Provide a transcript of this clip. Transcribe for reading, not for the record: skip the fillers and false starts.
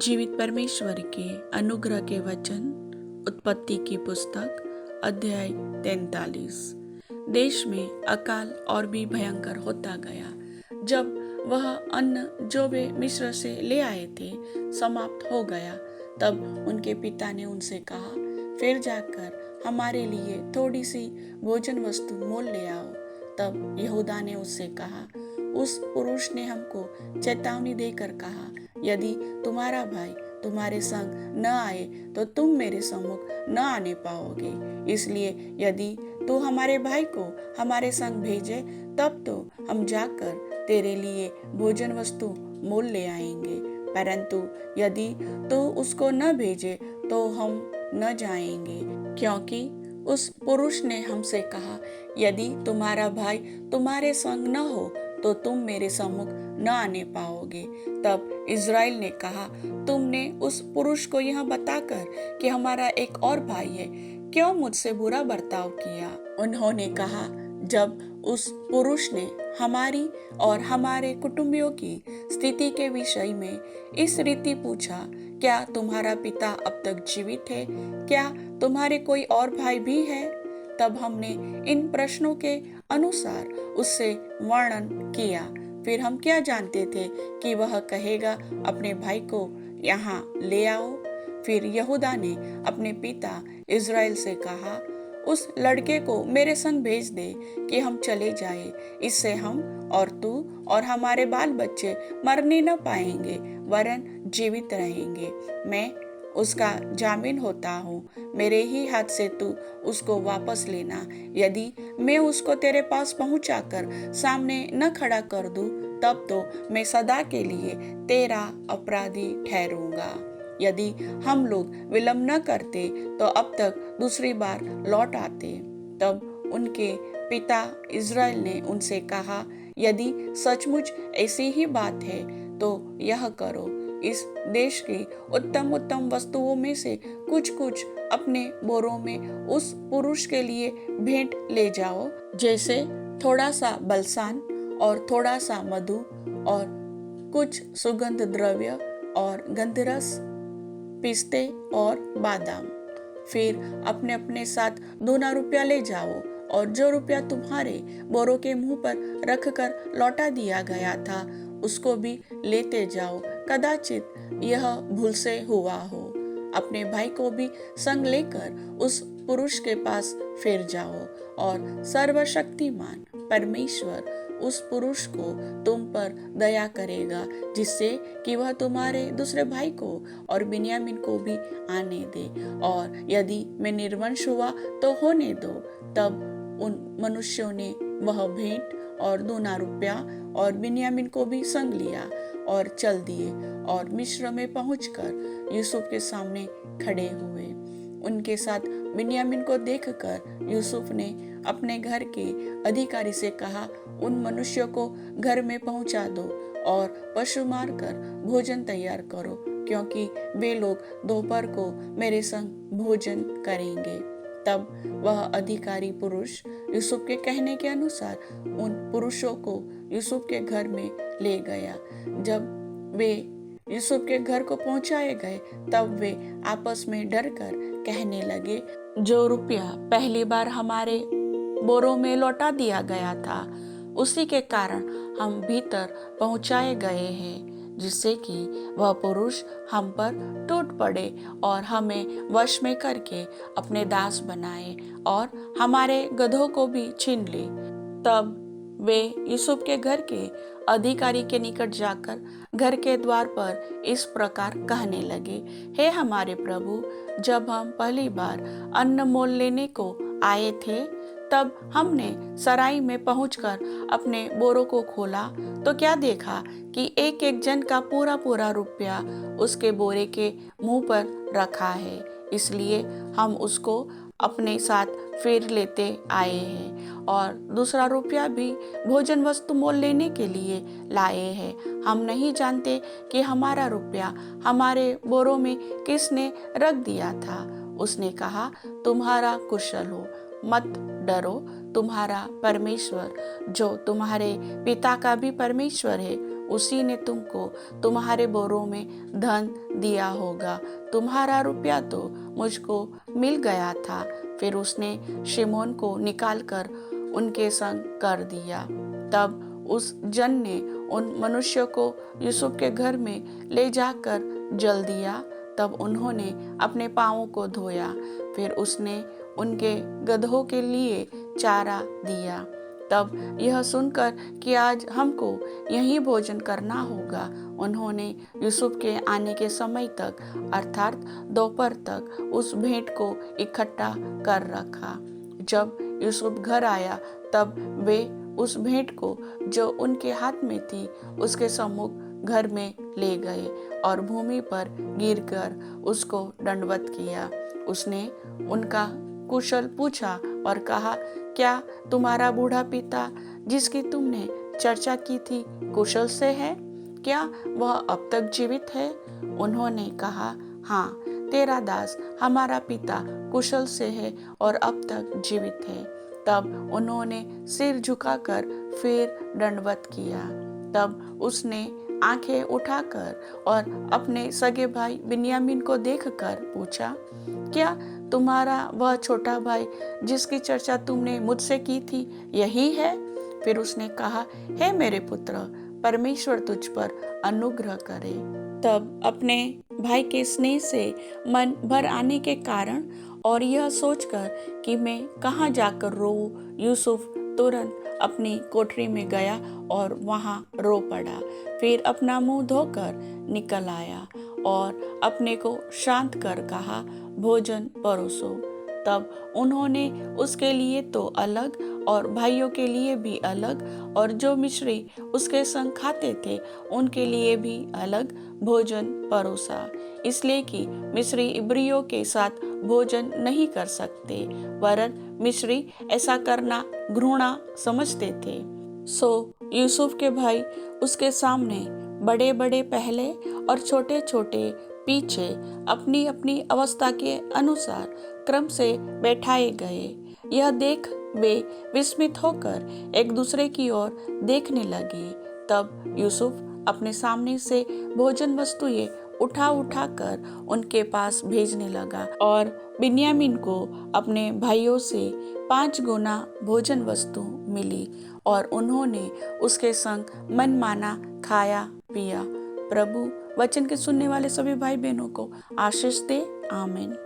जीवित परमेश्वर के अनुग्रह के वचन। उत्पत्ति की पुस्तक अध्याय 43। देश में अकाल और भी भयंकर होता गया। जब वह अन्न जो वे मिस्र से ले आए थे समाप्त हो गया, तब उनके पिता ने उनसे कहा, फिर जाकर हमारे लिए थोड़ी सी भोजन वस्तु मोल ले आओ। तब यहूदा ने उससे कहा, उस पुरुष ने हमको चेतावनी देकर कहा, यदि तुम्हारा भाई तुम्हारे संग न आए तो तुम मेरे सम्मुख न आने पाओगे। इसलिए यदि तू हमारे भाई को हमारे संग भेजे, तब तो हम जाकर तेरे लिए भोजन वस्तु मोल ले आएंगे। परंतु यदि तू उसको न भेजे तो हम न जाएंगे, क्योंकि उस पुरुष ने हमसे कहा, यदि तुम्हारा भाई तुम्हारे संग न हो तो तुम मेरे सम्मुख न आने पाओगे। तब इज़राइल ने कहा, तुमने उस पुरुष को यह बताकर कि हमारा एक और भाई है, क्यों मुझसे बुरा बर्ताव किया? उन्होंने कहा, जब उस पुरुष ने हमारी और हमारे कुटुंबियों की स्थिति के विषय में इस रीति पूछा, क्या तुम्हारा पिता अब तक जीवित है? क्या तुम्हारे कोई और भाई भी है? तब हमने इन प्रश्नों के अनुसार उससे वर्णन किया। फिर हम क्या जानते थे कि वह कहेगा, अपने भाई को यहाँ ले आओ। फिर यहूदा ने अपने पिता इज़राइल से कहा, उस लड़के को मेरे संग भेज दे कि हम चले जाए। इससे हम और तू और हमारे बाल बच्चे मरने न पाएंगे, वरन जीवित रहेंगे। मैं उसका जामीन होता हूँ। मेरे ही हाथ से तू उसको वापस लेना। यदि मैं उसको तेरे पास पहुँचाकर सामने न खड़ा कर दूँ, तब तो मैं सदा के लिए तेरा अपराधी ठहरूंगा। यदि हम लोग विलंब न करते तो अब तक दूसरी बार लौट आते। तब उनके पिता इज़राइल ने उनसे कहा, यदि सचमुच ऐसी ही बात है तो यह करो, इस देश की उत्तम उत्तम वस्तुओं में से कुछ कुछ अपने बोरों में उस पुरुष के लिए भेंट ले जाओ, जैसे थोड़ा सा बलसान और थोड़ा सा मधु और कुछ सुगंध द्रव्य और गंधरस, पिस्ते और बादाम। फिर अपने अपने साथ 2 रुपया ले जाओ, और जो रुपया तुम्हारे बोरों के मुंह पर रखकर लौटा दिया गया था उसको भी लेते जाओ। कदाचित यह भूल से हुआ हो। अपने भाई को भी संग लेकर उस पुरुष के पास फिर जाओ, और सर्वशक्तिमान परमेश्वर उस पुरुष को तुम पर दया करेगा, जिससे कि वह तुम्हारे दूसरे भाई को और बिन्यामीन को भी आने दे। और यदि मैं निर्वंश हुआ तो होने दो। तब उन मनुष्यों ने वह भेंट और 2 रुपया और बिन्यामीन को भी संग लिया और चल दिए, और मिस्र में पहुंचकर यूसुफ के सामने खड़े हुए। उनके साथ बिन्यामीन को देखकर यूसुफ ने अपने घर के अधिकारी से कहा, उन मनुष्यों को घर में पहुंचा दो और पशु मारकर भोजन तैयार करो, क्योंकि वे लोग दोपहर को मेरे संग भोजन करेंगे। तब वह अधिकारी पुरुष यूसुफ के कहने के अनुसार उन पुरुषों को यूसुफ के घर में ले गया। जब वे यूसुफ के घर को पहुंचाए गए, तब वे आपस में डरकर कहने लगे, जो रुपया पहली बार हमारे बोरों में लौटा दिया गया था, उसी के कारण हम भीतर पहुंचाए गए हैं, जिससे कि वह पुरुष हम पर टूट पड़े और हमें वश में करके अपने दास बनाए और हमारे गधों को भी छीन ले। तब वे यूसुफ के घर के अधिकारी के निकट जाकर घर के द्वार पर इस प्रकार कहने लगे, हे हमारे प्रभु, जब हम पहली बार अन्न मोल लेने को आए थे, तब हमने सराय में पहुंचकर अपने बोरों को खोला तो क्या देखा कि एक एक जन का पूरा पूरा रुपया उसके बोरे के मुंह पर रखा है। इसलिए हम उसको अपने साथ फिर लेते आए हैं, और 2 रुपया भी भोजन वस्तु मोल लेने के लिए लाए हैं। हम नहीं जानते कि हमारा रुपया हमारे बोरों में किसने रख दिया था। उसने कहा, तुम्हारा कुशल हो, मत डरो। तुम्हारा परमेश्वर, जो तुम्हारे पिता का भी परमेश्वर है, उसी ने तुमको तुम्हारे बोरों में धन दिया होगा। तुम्हारा रुपया तो मुझको मिल गया था। फिर उसने शिमोन को निकालकर उनके संग कर दिया। तब उस जन ने उन मनुष्यों को यूसुफ के घर में ले जाकर जल दिया। तब उन्होंने अपने पाँवों को धोया। फिर उसने उनके गदहों के लिए चारा दिया। तब यह सुनकर कि आज हमको यहीं भोजन करना होगा, उन्होंने यूसुफ के आने के समय तक अर्थात दोपहर तक उस भेंट को इकट्ठा कर रखा। जब यूसुफ घर आया तब वे उस भेंट को जो उनके हाथ में थी उसके सम्मुख घर में ले गए और भूमि पर गिरकर उसको दंडवत किया। उसने उनका कुशल पूछा और कहा, क्या तुम्हारा बूढ़ा पिता जिसकी तुमने चर्चा की थी कुशल से है? क्या वह अब तक जीवित है? उन्होंने कहा, हाँ, तेरा दास हमारा पिता कुशल से है और अब तक जीवित है। तब उन्होंने सिर झुकाकर फिर दंडवत किया। तब उसने आंखें उठाकर और अपने सगे भाई बिन्यामीन को देखकर पूछा, क्या तुम्हारा वह छोटा भाई जिसकी चर्चा तुमने मुझसे की थी यही है? फिर उसने कहा, हे मेरे पुत्र, परमेश्वर तुझ पर अनुग्रह करे। तब अपने भाई के स्नेह से मन भर आने के कारण और यह सोचकर कि मैं कहाँ जाकर रोऊं, यूसुफ तुरंत अपनी कोठरी में गया और वहाँ रो पड़ा। फिर अपना मुंह धोकर निकल आया और अपने को शांत कर कहा, भोजन परोसो। तब उन्होंने उसके लिए तो अलग और भाइयों के लिए भी अलग और जो मिस्री उसके संग खाते थे उनके लिए भी अलग भोजन परोसा, इसलिए कि मिस्री इब्रियों के साथ भोजन नहीं कर सकते, वरन मिस्री ऐसा करना घृणा समझते थे। सो यूसुफ के भाई उसके सामने बड़े बड़े पहले और छोटे छोटे पीछे अपनी अपनी अवस्था के अनुसार क्रम से बैठाए गए। यह देख वे विस्मित होकर एक दूसरे की ओर देखने लगे। तब यूसुफ अपने सामने से भोजन वस्तुएं उठा उठा कर उनके पास भेजने लगा और बिन्यामीन को अपने भाइयों से 5 गुना भोजन वस्तु मिली और उन्होंने उसके संग मनमाना खाया पिया। प्रभु वचन के सुनने वाले सभी भाई बहनों को आशीष दे। आमीन।